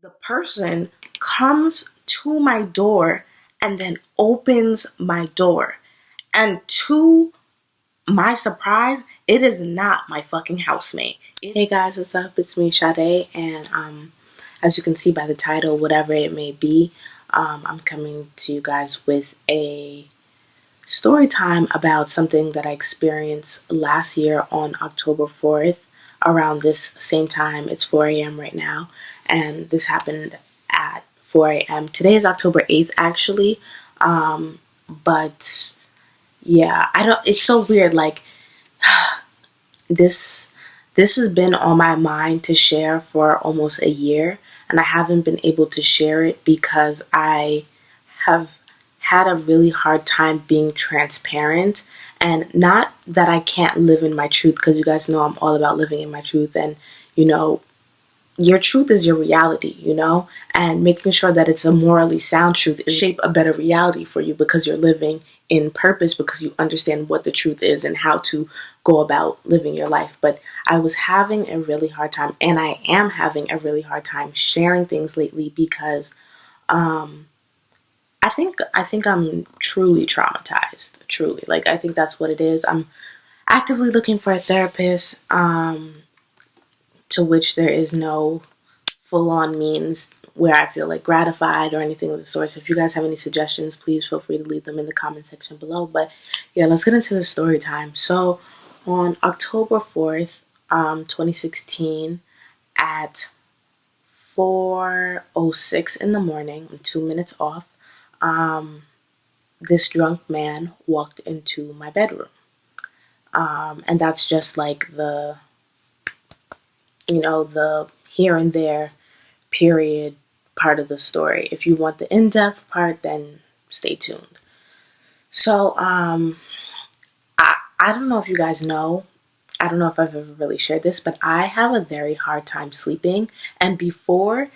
The person comes to my door and then opens my door. And to my surprise, it is not my fucking housemate. Hey guys, what's up? It's me, Sade, and as you can see by the title, whatever it may be, I'm coming to you guys with a story time about something that I experienced last year on October 4th around this same time. It's 4 a.m. right now, and this happened at 4 a.m. Today is October 8th, actually, but yeah, it's so weird, like, this has been on my mind to share for almost a year, and I haven't been able to share it because I have had a really hard time being transparent. And not that I can't live in my truth, because you guys know I'm all about living in my truth, and you know, your truth is your reality, and making sure that it's a morally sound truth is shape a better reality for you, because you're living in purpose, because you understand what the truth is and how to go about living your life. But I was having a really hard time, and I am having a really hard time sharing things lately, because I think I'm truly traumatized. Truly, like, I think that's what it is. I'm actively looking for a therapist, to which there is no full-on means where I feel like gratified or anything of the sort. So if you guys have any suggestions, please feel free to leave them in the comment section below. But yeah, let's get into the story time. So on October 4th, 2016, at 4:06 in the morning, I'm 2 minutes off, this drunk man walked into my bedroom. And that's just like the here and there period part of the story. If you want the in-depth part, then stay tuned. So I don't know if you guys know, I don't know if I've ever really shared this, but I have a very hard time sleeping. And before,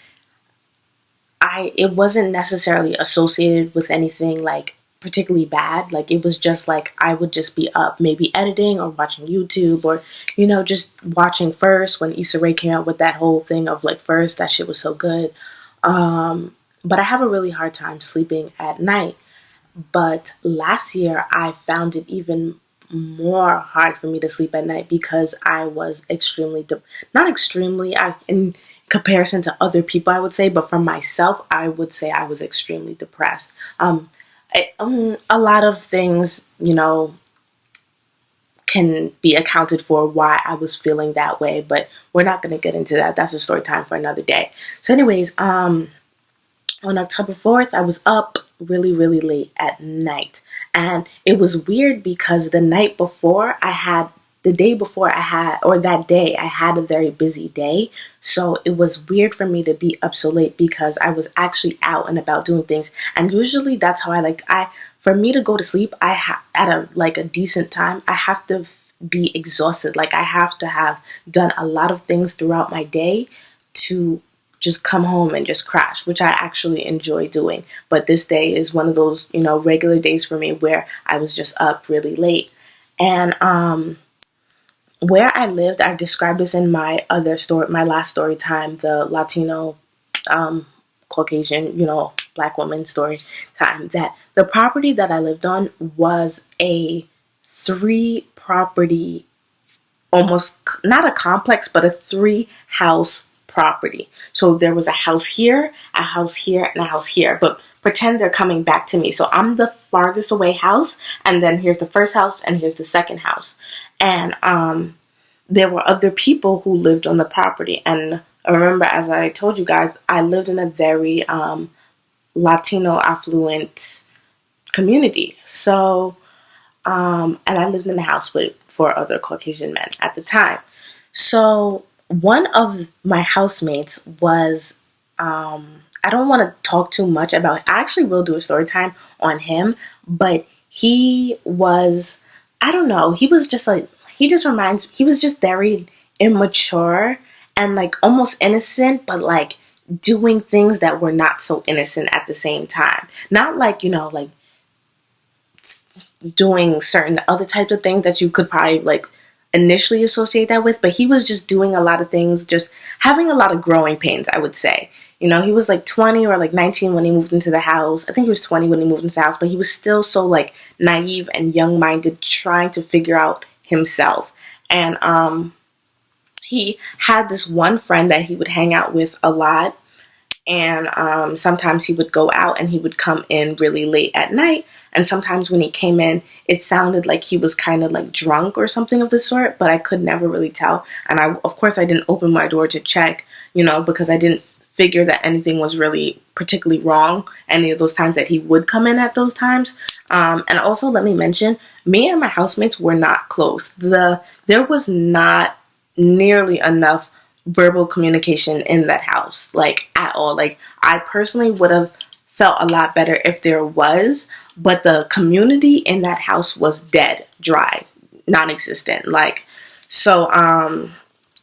it wasn't necessarily associated with anything like particularly bad. Like, it was just like I would just be up maybe editing or watching YouTube, or just watching First when Issa Rae came out with that whole thing of like First. That shit was so good. But I have a really hard time sleeping at night. But last year I found it even more hard for me to sleep at night, because I was not extremely, in comparison to other people I would say, but for myself I would say I was extremely depressed. A lot of things, can be accounted for why I was feeling that way, but we're not going to get into that. That's a story time for another day. So anyways, on October 4th, I was up really, really late at night. And it was weird because the day before I had a very busy day. So it was weird for me to be up so late, because I was actually out and about doing things. And usually that's how for me to go to sleep, at a decent time, I have to be exhausted. Like, I have to have done a lot of things throughout my day to just come home and just crash, which I actually enjoy doing. But this day is one of those, regular days for me where I was just up really late. And where I lived, I described this in my last story time, the Latino, Caucasian, Black woman story time, that the property that I lived on was a 3-property, almost not a complex, but a 3-house property. So there was a house here, and a house here, but pretend they're coming back to me. So I'm the farthest away house, and then here's the first house, and here's the second house. And there were other people who lived on the property. And I remember, as I told you guys, I lived in a very Latino affluent community. So and I lived in a house with 4 other Caucasian men at the time. So one of my housemates was, I don't want to talk too much about it. I actually will do a story time on him, but he was, I don't know, he was just very immature and like almost innocent, but like doing things that were not so innocent at the same time. Not like, like doing certain other types of things that you could probably like initially associate that with, but he was just doing a lot of things, just having a lot of growing pains, I would say. You know, he was like 20 or like 19 when he moved into the house. I think he was 20 when he moved into the house, but he was still so like naive and young-minded, trying to figure out himself. And he had this one friend that he would hang out with a lot, and sometimes he would go out and he would come in really late at night, and sometimes when he came in it sounded like he was kind of like drunk or something of the sort, but I could never really tell. And of course I didn't open my door to check, you know, because I didn't figure that anything was really particularly wrong any of those times that he would come in at those times. And also, let me mention, me and my housemates were not close. There was not nearly enough verbal communication in that house, like at all. Like, I personally would have felt a lot better if there was, but the community in that house was dead, dry, non-existent. Like, so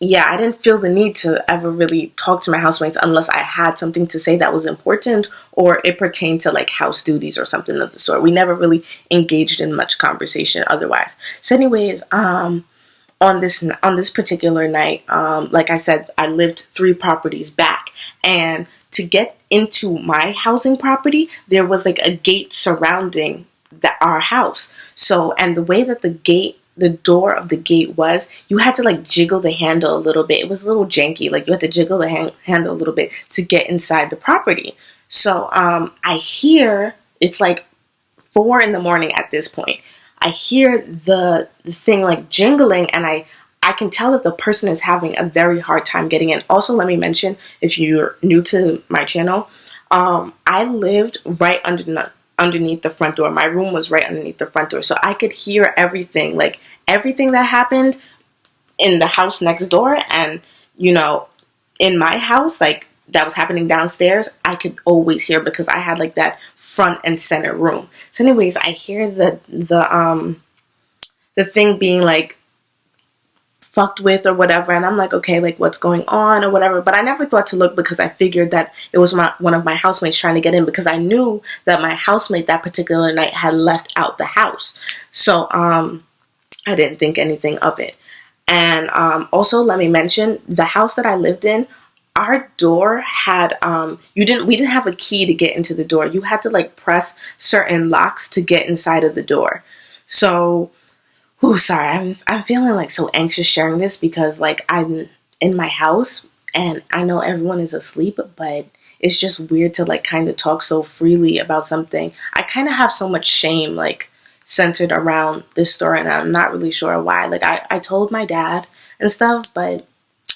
yeah, I didn't feel the need to ever really talk to my housemates unless I had something to say that was important or it pertained to like house duties or something of the sort. We never really engaged in much conversation otherwise. So anyways, on this particular night, like I said, I lived 3 properties back, and to get into my housing property, there was like a gate surrounding our house. So, and the way that the door of the gate was, you had to like jiggle the handle a little bit. It was a little janky. Like, you had to jiggle the handle a little bit to get inside the property. So, I hear it's like 4 in the morning at this point. I hear the thing like jingling, and I can tell that the person is having a very hard time getting in. Also, let me mention, if you're new to my channel, I lived right underneath the front door. My room was right underneath the front door, so I could hear everything, like everything that happened in the house next door, and you know, in my house, like that was happening downstairs, I could always hear because I had like that front and center room. So anyways, I hear the thing being like fucked with or whatever, and I'm like, okay, like what's going on or whatever. But I never thought to look because I figured that it was one of my housemates trying to get in, because I knew that my housemate that particular night had left out the house. So I didn't think anything of it. And also, let me mention, the house that I lived in, our door had we didn't have a key to get into the door. You had to like press certain locks to get inside of the door. So, sorry, I'm feeling like so anxious sharing this because like I'm in my house and I know everyone is asleep, but it's just weird to like kind of talk so freely about something. I kind of have so much shame like centered around this story, and I'm not really sure why. Like, I told my dad and stuff, but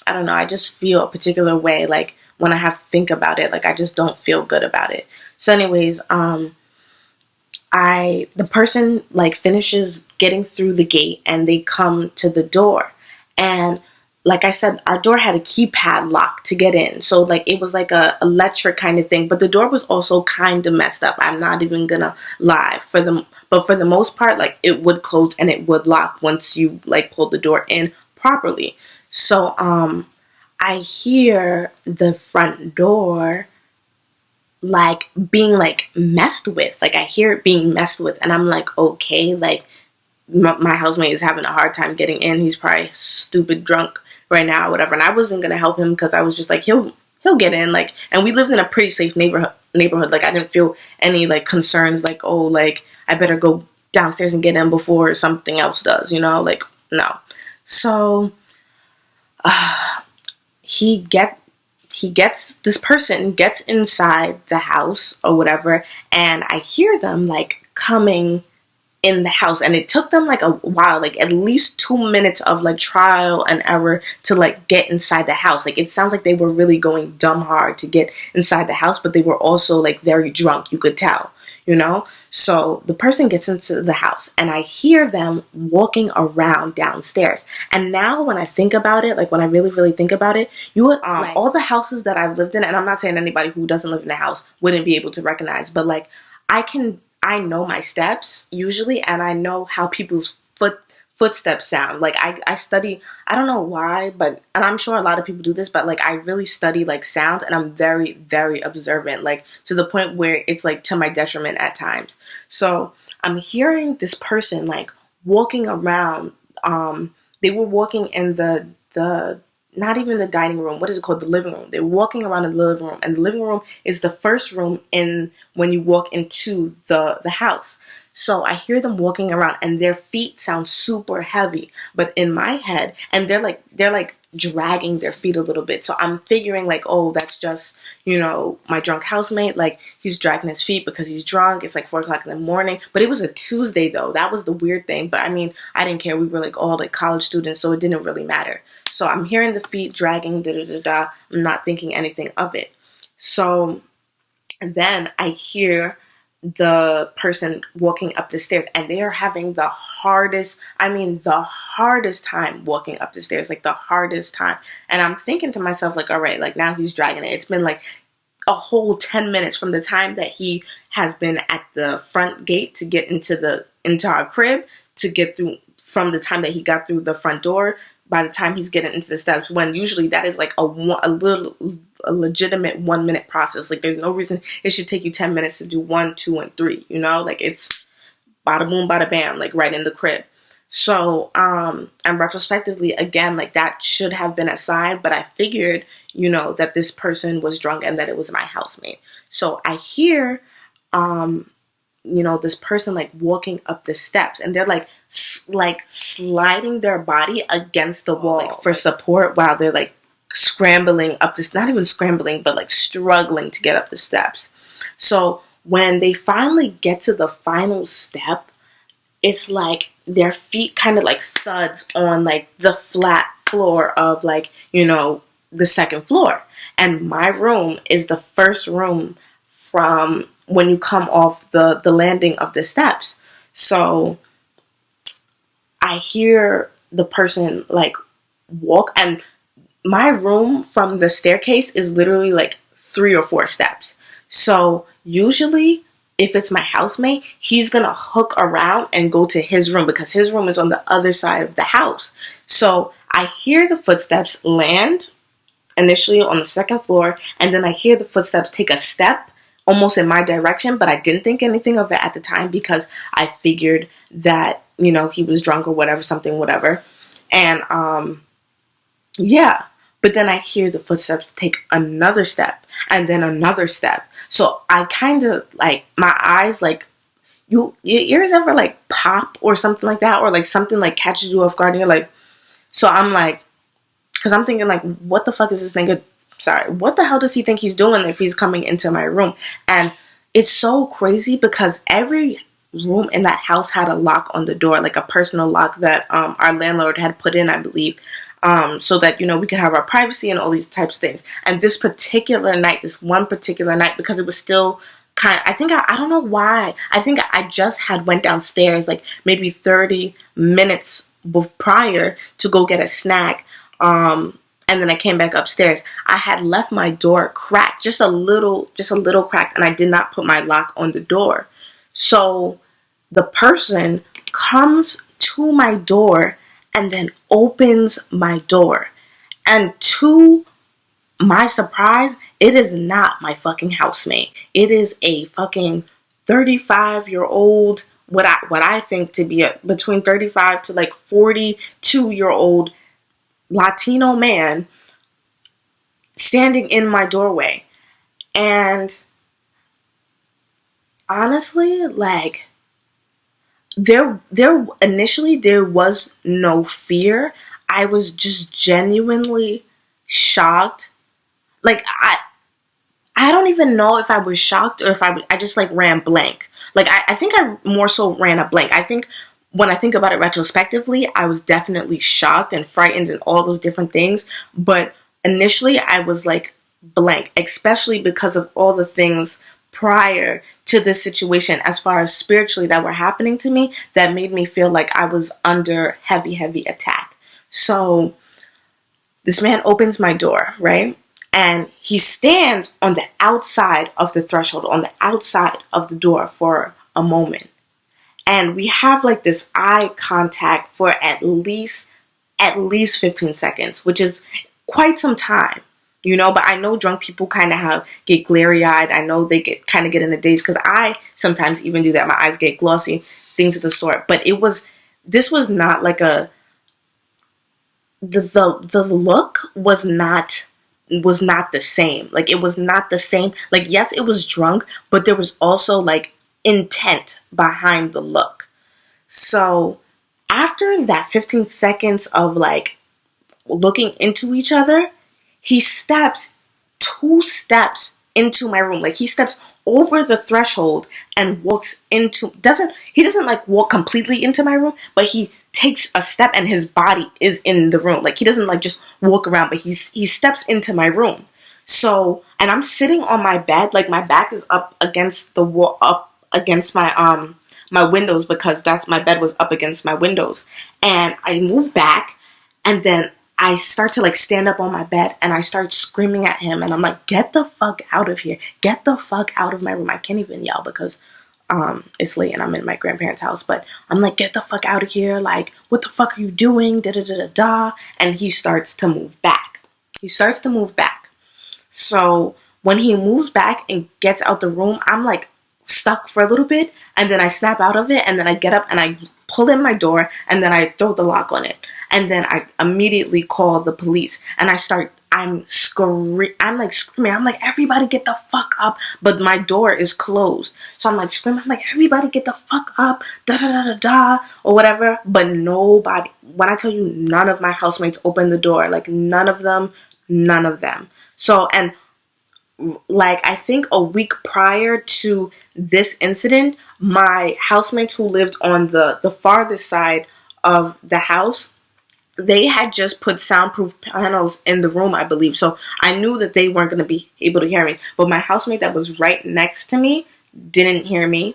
I don't know, I just feel a particular way, like, when I have to think about it, like, I just don't feel good about it. So anyways, the person, like, finishes getting through the gate, and they come to the door, and, like I said, our door had a keypad lock to get in, so, like, it was like a electric kind of thing, but the door was also kind of messed up. I'm not even gonna lie. But for the most part, like, it would close and it would lock once you, like, pulled the door in properly. So, I hear the front door, like, being, like, messed with. Like, I hear it being messed with, and I'm like, okay, like, my housemate is having a hard time getting in. He's probably stupid drunk right now, or whatever. And I wasn't gonna help him because I was just like, he'll get in. Like, and we lived in a pretty safe neighborhood. Like, I didn't feel any, like, concerns, like, oh, like, I better go downstairs and get in before something else does, you know? Like, no. So, this person gets inside the house or whatever, and I hear them like coming in the house, and it took them like a while, like at least 2 minutes of like trial and error to like get inside the house. Like, it sounds like they were really going dumb hard to get inside the house, but they were also like very drunk, you could tell, you know? So the person gets into the house, and I hear them walking around downstairs. And now when I think about it, like when I really, really think about it, you would, like, all the houses that I've lived in, and I'm not saying anybody who doesn't live in a house wouldn't be able to recognize, but like, I know my steps usually, and I know how people's footsteps sound. Like, I study, I don't know why, but, and I'm sure a lot of people do this, but like, I really study like sound, and I'm very, very observant, like to the point where it's like to my detriment at times. So I'm hearing this person like walking around. They were walking in the not even the dining room. What is it called? The living room. They're walking around in the living room, and the living room is the first room in when you walk into the house. So I hear them walking around, and their feet sound super heavy. But in my head, and they're like dragging their feet a little bit. So I'm figuring like, oh, that's just, my drunk housemate. Like, he's dragging his feet because he's drunk. It's like 4 o'clock in the morning. But it was a Tuesday though. That was the weird thing. But I mean, I didn't care. We were like all like college students, so it didn't really matter. So I'm hearing the feet dragging, da da da da. I'm not thinking anything of it. So then I hear the person walking up the stairs, and they are having the hardest, the hardest time walking up the stairs, like the hardest time. And I'm thinking to myself, like, all right, like now he's dragging it. It's been like a whole 10 minutes from the time that he has been at the front gate to get into our crib, to get through, from the time that he got through the front door, by the time he's getting into the steps, when usually that is like a legitimate 1 minute process. Like, there's no reason it should take you 10 minutes to do 1, 2, and 3, like it's bada boom, bada bam, like right in the crib. So, and retrospectively, again, like that should have been a sign, but I figured, that this person was drunk and that it was my housemate. So I hear, this person like walking up the steps, and they're like sliding their body against the wall, like for support, while they're like scrambling up this, not even scrambling, but like struggling to get up the steps. So when they finally get to the final step, it's like their feet kind of like thuds on like the flat floor of like, the second floor. And my room is the first room from when you come off the landing of the steps. So I hear the person like walk, and my room from the staircase is literally like 3 or 4 steps. So usually if it's my housemate, he's gonna hook around and go to his room because his room is on the other side of the house. So I hear the footsteps land initially on the second floor, and then I hear the footsteps take a step almost in my direction, but I didn't think anything of it at the time because I figured that, he was drunk or whatever, something, whatever. And, yeah. But then I hear the footsteps take another step and then another step. So I kind of like, my eyes, like, your ears ever like pop or something like that? Or like something like catches you off guard and you're like, so I'm like, because I'm thinking like, what the fuck is this nigga? Sorry, what the hell does he think he's doing if he's coming into my room? And it's so crazy because every room in that house had a lock on the door, like a personal lock that our landlord had put in, I believe, so that, we could have our privacy and all these types of things. And this one particular night, because it was still I don't know why. I think I just had went downstairs like maybe 30 minutes prior to go get a snack. And then I came back upstairs. I had left my door cracked, just a little cracked, and I did not put my lock on the door. So the person comes to my door and then opens my door. And to my surprise, it is not my fucking housemate. It is a fucking 35-year-old, what I think to be between 35 to like 42-year-old Latino man standing in my doorway. And honestly, like, there initially there was no fear. I was just genuinely shocked. Like, I don't even know if I was shocked or if I just like ran blank. Like, I think I more so ran a blank. I think when I think about it retrospectively, I was definitely shocked and frightened and all those different things. But initially I was like blank, especially because of all the things prior to this situation as far as spiritually that were happening to me that made me feel like I was under heavy attack. So this man opens my door, right? And he stands on the outside of the threshold, on the outside of the door for a moment. And we have like this eye contact for at least 15 seconds, which is quite some time, but I know drunk people kind of get glary eyed. I know they get in a daze because I sometimes even do that. My eyes get glossy, things of the sort. But this was not like the look was not the same. Like, it was not the same. Like, yes, it was drunk, but there was also like intent behind the look. So after that 15 seconds of like looking into each other, he steps 2 steps into my room. Like, he steps over the threshold and walks into, he doesn't like walk completely into my room, but he takes a step and his body is in the room. Like, he doesn't like just walk around, but he steps into my room. So, and I'm sitting on my bed, like my back is up against the wall, up against my windows, because that's, my bed was up against my windows. And I move back, and then I start to like stand up on my bed, and I start screaming at him, and I'm like, get the fuck out of here. Get the fuck out of my room. I can't even yell because it's late and I'm in my grandparents' house, but I'm like, get the fuck out of here. Like, what the fuck are you doing? Da da da da da. And he starts to move back. So when he moves back and gets out the room, I'm like stuck for a little bit, and then I snap out of it, and then I get up and I pull in my door, and then I throw the lock on it, and then I immediately call the police, and I'm screaming. I'm like, everybody get the fuck up. But my door is closed. So I'm like screaming. I'm like, everybody get the fuck up. Da da da da da. Or whatever. But nobody, when I tell you, none of my housemates opened the door. Like, none of them. So, and like, I think a week prior to this incident, my housemates who lived on the farthest side of the house, they had just put soundproof panels in the room, I believe. So I knew that they weren't going to be able to hear me. But my housemate that was right next to me didn't hear me.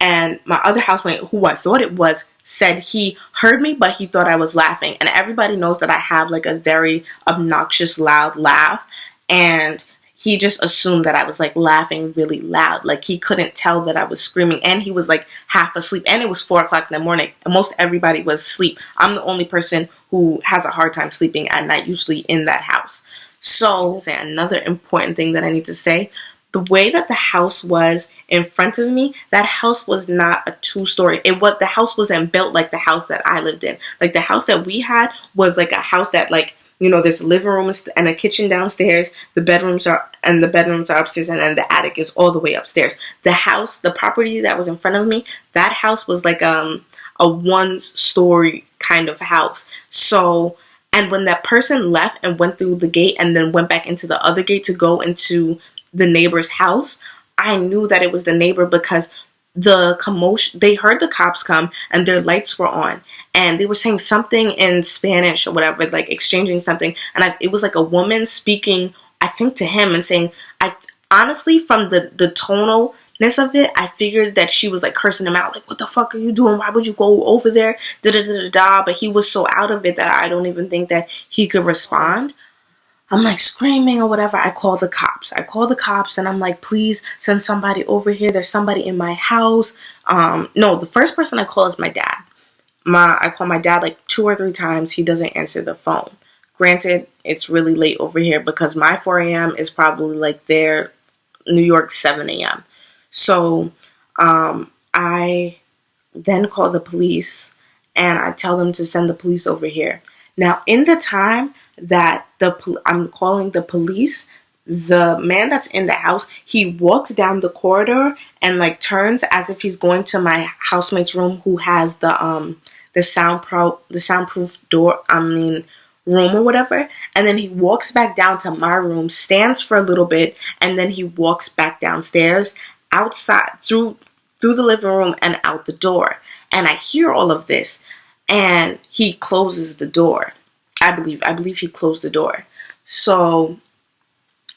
And my other housemate, who I thought it was, said he heard me, but he thought I was laughing. And everybody knows that I have like a very obnoxious, loud laugh. And he just assumed that I was like laughing really loud. Like, he couldn't tell that I was screaming, and he was like half asleep, and it was 4 o'clock in the morning, and most everybody was asleep. I'm the only person who has a hard time sleeping at night, usually in that house. So, another important thing that I need to say, the way that the house was in front of me, that house was not a 2-story. The house wasn't built like the house that I lived in. Like, the house that we had was like a house that, like, you know, there's a living room and a kitchen downstairs. The bedrooms are upstairs, and then the attic is all the way upstairs. The property that was in front of me, that house was like a 1-story kind of house. So, and when that person left and went through the gate and then went back into the other gate to go into the neighbor's house, I knew that it was the neighbor, because the commotion, they heard the cops come and their lights were on, and they were saying something in Spanish or whatever, like exchanging something, and it was like a woman speaking, I think, to him, and saying, I honestly, from the tonalness of it, I figured that she was like cursing him out, like, what the fuck are you doing? Why would you go over there? Da da da da da. But he was so out of it that I don't even think that he could respond. I'm like screaming or whatever. I call the cops and I'm like, please send somebody over here. There's somebody in my house. No, the first person I call is my dad. I call my dad like 2 or 3 times. He doesn't answer the phone. Granted, it's really late over here because my 4 a.m. is probably like their New York 7 a.m. So I then call the police and I tell them to send the police over here. Now, in the time that I'm calling the police, the man that's in the house, he walks down the corridor and like turns as if he's going to my housemate's room, who has the soundproof door, room or whatever, and then he walks back down to my room, stands for a little bit, and then he walks back downstairs, outside, through the living room and out the door. And I hear all of this, and he closes the door. I believe he closed the door. So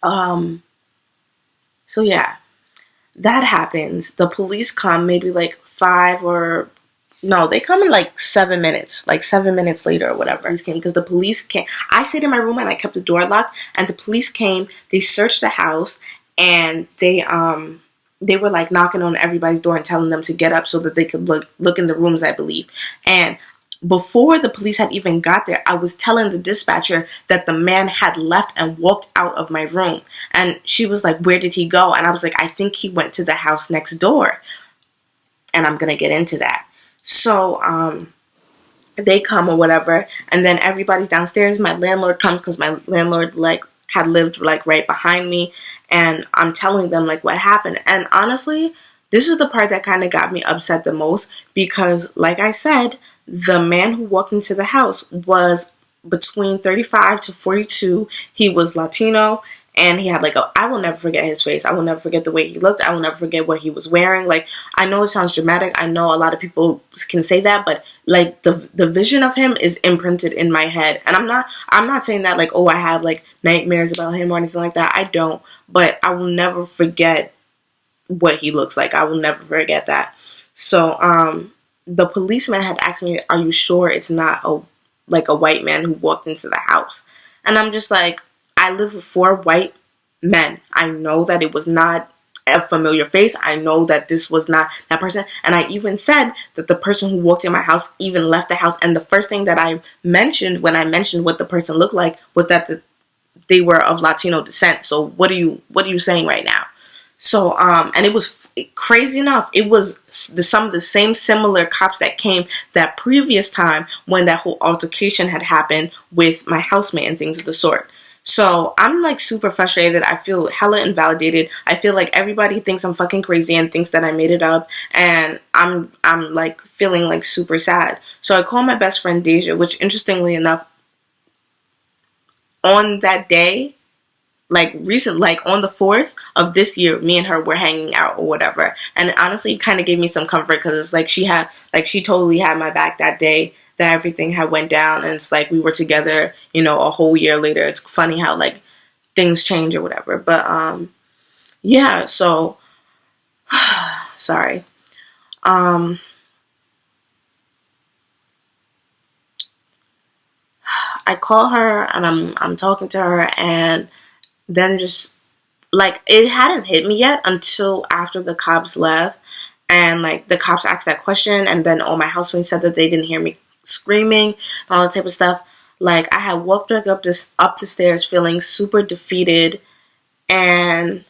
yeah, that happens. The police come maybe like they come in like 7 minutes, like 7 minutes later or whatever. Because the police came. I stayed in my room and I kept the door locked, and the police came. They searched the house, and they were like knocking on everybody's door and telling them to get up so that they could look in the rooms, I believe. And before the police had even got there, I was telling the dispatcher that the man had left and walked out of my room. And she was like, where did he go? And I was like, I think he went to the house next door. And I'm going to get into that. So they come or whatever, and then everybody's downstairs. My landlord comes because my landlord like had lived like right behind me, and I'm telling them like what happened. And honestly, this is the part that kind of got me upset the most, because like I said, the man who walked into the house was between 35 to 42. He was Latino, and he had like I will never forget his face. I will never forget the way he looked. I will never forget what he was wearing. Like, I know it sounds dramatic. I know a lot of people can say that, but like the vision of him is imprinted in my head. And I'm not saying that like, oh, I have like nightmares about him or anything like that. I don't, but I will never forget what he looks like. I will never forget that. So the policeman had asked me, "Are you sure it's not a white man who walked into the house?" And I'm just like, I live with 4 white men. I know that it was not a familiar face. I know that this was not that person. And I even said that the person who walked in my house even left the house. And the first thing that I mentioned when I mentioned what the person looked like was that they were of Latino descent. So what are you saying right now? So, and it was crazy enough. It was some of the same similar cops that came that previous time when that whole altercation had happened with my housemate and things of the sort. So I'm like super frustrated. I feel hella invalidated. I feel like everybody thinks I'm fucking crazy and thinks that I made it up. And I'm like feeling like super sad. So I call my best friend Deja, which interestingly enough, on that day, like recent, like on the 4th of this year, me and her were hanging out or whatever. And it honestly kind of gave me some comfort, because it's like she totally had my back that day that everything had went down. And it's like we were together, a whole year later. It's funny how like things change or whatever. But yeah, so sorry. I call her and I'm talking to her, and then just like it hadn't hit me yet until after the cops left, and like the cops asked that question, and then all my housemates said that they didn't hear me screaming and all that type of stuff. Like, I had walked back up the stairs feeling super defeated, and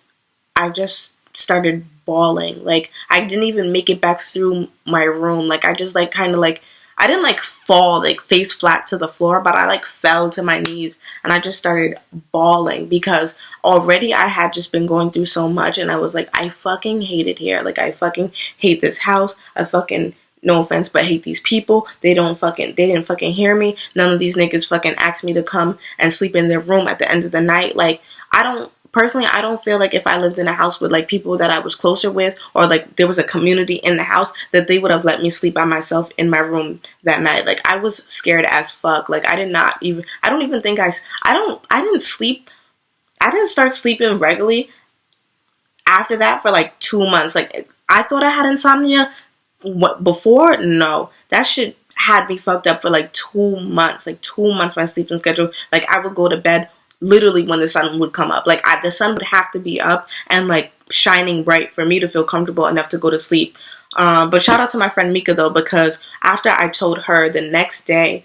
I just started bawling. Like, I didn't even make it back through my room. Like, I just like kind of like, I didn't like fall like face flat to the floor, but I like fell to my knees and I just started bawling, because already I had just been going through so much, and I was like, I fucking hate it here. Like, I fucking hate this house. I fucking, no offense, but hate these people. They didn't fucking hear me. None of these niggas fucking asked me to come and sleep in their room at the end of the night. Like, I don't feel like if I lived in a house with like people that I was closer with, or like there was a community in the house, that they would have let me sleep by myself in my room that night. Like, I was scared as fuck. Like, I didn't start sleeping regularly after that for like 2 months. Like, I thought I had insomnia before. No, that shit had me fucked up for like 2 months. Like, 2 months my sleeping schedule. Like, I would go to bed literally when the sun would come up. Like, the sun would have to be up and like shining bright for me to feel comfortable enough to go to sleep. But shout out to my friend Mika though, because after I told her, the next day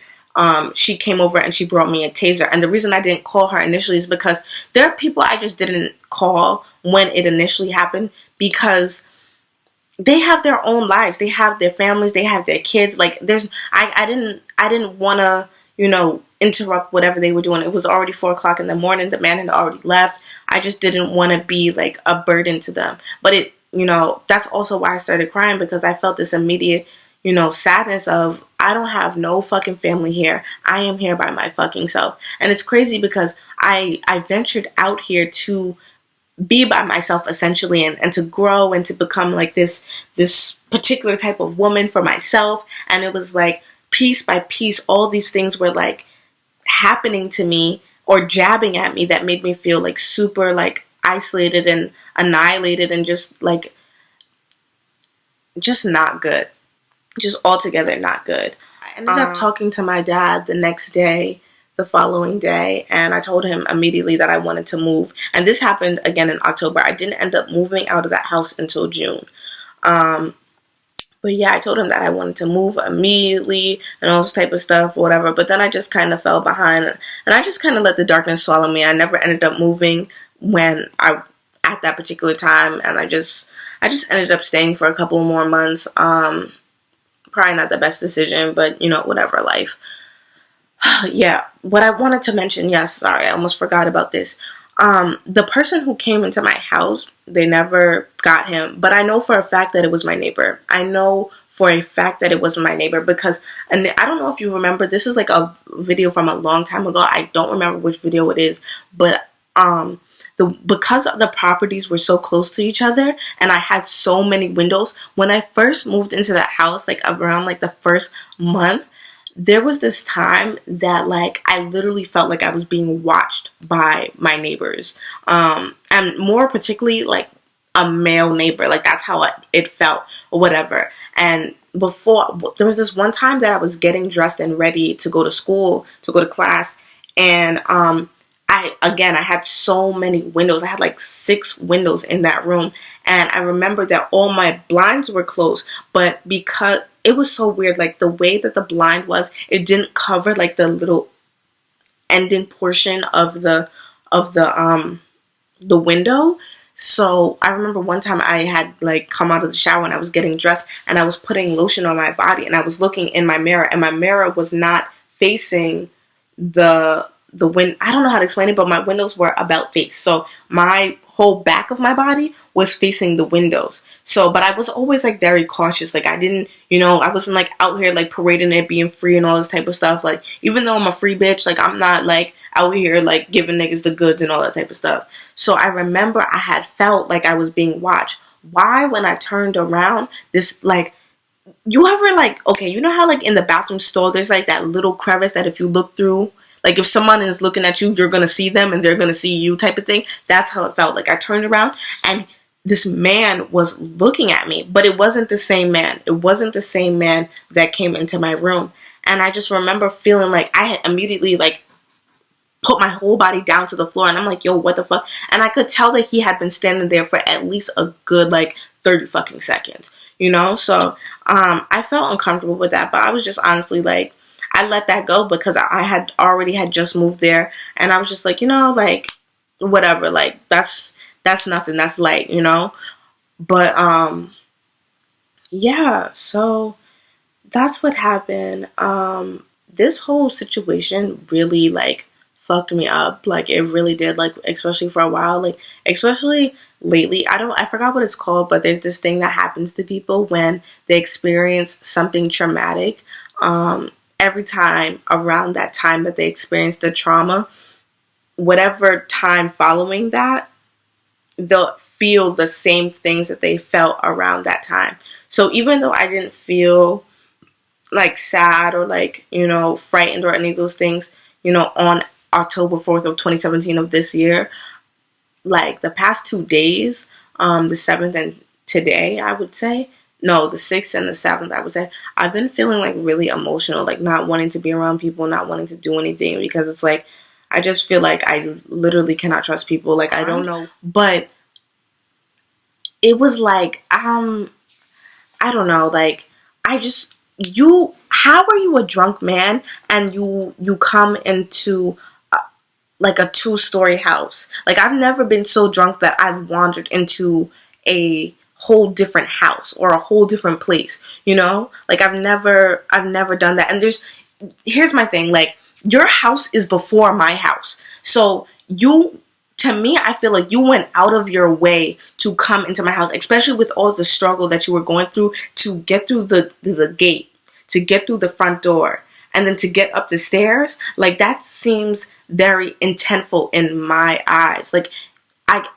she came over and she brought me a taser. And the reason I didn't call her initially is because there are people I just didn't call when it initially happened, because they have their own lives. They have their families. They have their kids. Like, I didn't want to, interrupt whatever they were doing. It was already 4:00 in the morning. The man had already left. I just didn't want to be like a burden to them. But that's also why I started crying, because I felt this immediate, sadness of, I don't have no fucking family here. I am here by my fucking self. And it's crazy because I ventured out here to be by myself essentially, and to grow and to become like this particular type of woman for myself. And it was like piece by piece, all these things were like happening to me or jabbing at me that made me feel like super like isolated and annihilated, and just not good, just altogether not good. I ended up talking to my dad the following day, and I told him immediately that I wanted to move. And this happened again in October. I didn't end up moving out of that house until June. But yeah, I told him that I wanted to move immediately and all this type of stuff, whatever. But then I just kind of fell behind, and I just kind of let the darkness swallow me. I never ended up moving at that particular time, and I just ended up staying for a couple more months. probably not the best decision, but whatever, life. Yeah, what I wanted to mention, yes, sorry, I almost forgot about this. The person who came into my house, they never got him, but I know for a fact that it was my neighbor. I know for a fact that it was my neighbor because, and I don't know if you remember, this is like a video from a long time ago. I don't remember which video it is, but because the properties were so close to each other and I had so many windows, when I first moved into that house, like around like the first month, there was this time that like I literally felt like I was being watched by my neighbors, and more particularly like a male neighbor. Like that's how it felt or whatever. And before, there was this one time that I was getting dressed and ready to go to school, to go to class, and I had so many windows. I had like 6 windows in that room, and I remember that all my blinds were closed, but because it was so weird, like the way that the blind was, it didn't cover like the little ending portion of the window. So I remember one time I had like come out of the shower and I was getting dressed and I was putting lotion on my body and I was looking in my mirror and my mirror was not facing the wind. I don't know how to explain it, but my windows were about face. So my whole back of my body was facing the windows. So, but I was always like very cautious. Like I didn't, I wasn't like out here like parading it, being free and all this type of stuff. Like even though I'm a free bitch, like I'm not like out here like giving niggas the goods and all that type of stuff. So I remember I had felt like I was being watched. Why? When I turned around, this like, you ever like, okay, you know how like in the bathroom stall, there's like that little crevice that if you look through, like if someone is looking at you, you're going to see them and they're going to see you type of thing. That's how it felt. Like I turned around and this man was looking at me, but it wasn't the same man. It wasn't the same man that came into my room. And I just remember feeling like I had immediately like put my whole body down to the floor and I'm like, yo, what the fuck? And I could tell that he had been standing there for at least a good like 30 fucking seconds, So I felt uncomfortable with that, but I was just honestly like, I let that go because I had already just moved there and I was just like, like whatever, like that's nothing, that's light, but yeah, so that's what happened. This whole situation really like fucked me up, like it really did, like especially for a while, like especially lately. I forgot what it's called, but there's this thing that happens to people when they experience something traumatic. Every time around that time that they experience the trauma, whatever time following that, they'll feel the same things that they felt around that time. So even though I didn't feel like sad or like, frightened or any of those things, on October 4th of 2017 of this year, like the past 2 days, the 7th and today, I would say, no, the 6th and the 7th, I would say, I've been feeling like really emotional, like not wanting to be around people, not wanting to do anything because it's like, I just feel like I literally cannot trust people. Like, I don't know, but it was like, I don't know, like, how are you a drunk man and you come into like a 2-story house? Like, I've never been so drunk that I've wandered into a whole different house or a whole different place, like I've never done that. And here's my thing, like your house is before my house, so to me, I feel like you went out of your way to come into my house, especially with all the struggle that you were going through to get through the gate, to get through the front door, and then to get up the stairs. Like that seems very intentful in my eyes. Like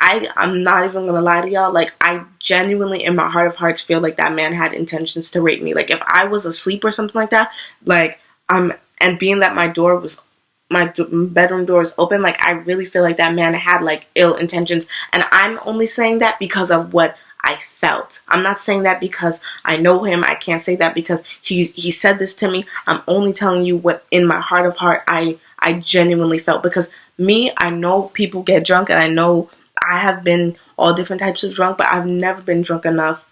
I'm not even gonna lie to y'all, like I genuinely in my heart of hearts feel like that man had intentions to rape me. Like if I was asleep or something like that, like and being that my bedroom door is open, like I really feel like that man had like ill intentions. And I'm only saying that because of what I felt. I'm not saying that because I know him. I can't say that because he said this to me. I'm only telling you what in my heart of heart I genuinely felt. Because me, I know people get drunk and I know I have been all different types of drunk, but I've never been drunk enough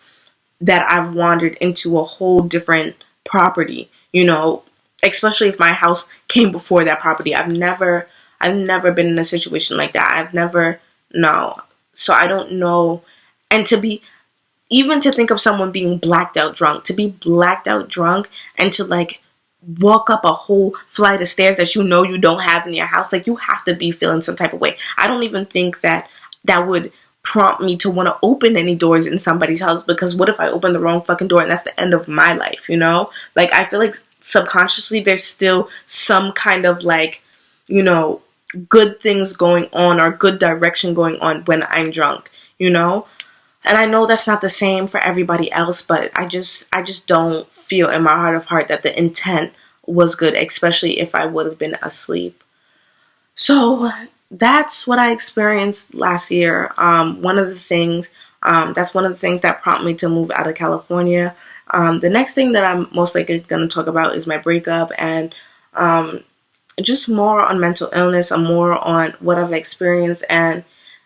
that I've wandered into a whole different property, especially if my house came before that property. I've never been in a situation like that. No. So I don't know. And even to think of someone being blacked out drunk, to be blacked out drunk and to like walk up a whole flight of stairs that you know you don't have in your house, like you have to be feeling some type of way. I don't even think that would prompt me to want to open any doors in somebody's house, because what if I open the wrong fucking door and that's the end of my life, you know? Like, I feel like subconsciously there's still some kind of like, you know, good things going on or good direction going on when I'm drunk, you know? And I know that's not the same for everybody else, but I just don't feel in my heart of heart that the intent was good, especially if I would have been asleep. So that's what I experienced last year. One of the things that prompted me to move out of California. The next thing that I'm most likely going to talk about is my breakup, and just more on mental illness and more on what I've experienced, and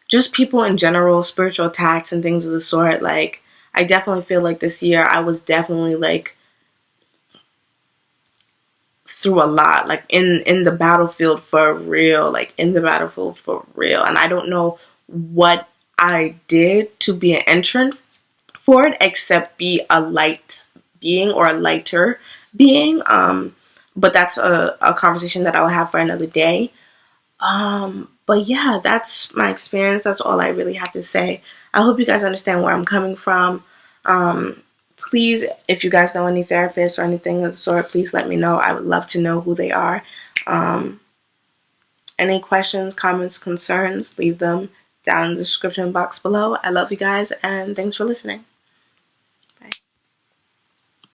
just people in general, spiritual attacks and things of the sort. Like, I definitely feel like this year I was definitely like through a lot, like in the battlefield for real, and I don't know what I did to be an entrant for it, except be a light being or a lighter being. But that's a conversation that I'll have for another day. But yeah, that's my experience. That's all I really have to say. I hope you guys understand where I'm coming from. Please, if you guys know any therapists or anything of the sort, please let me know. I would love to know who they are. Any questions, comments, concerns, leave them down in the description box below. I love you guys, and thanks for listening.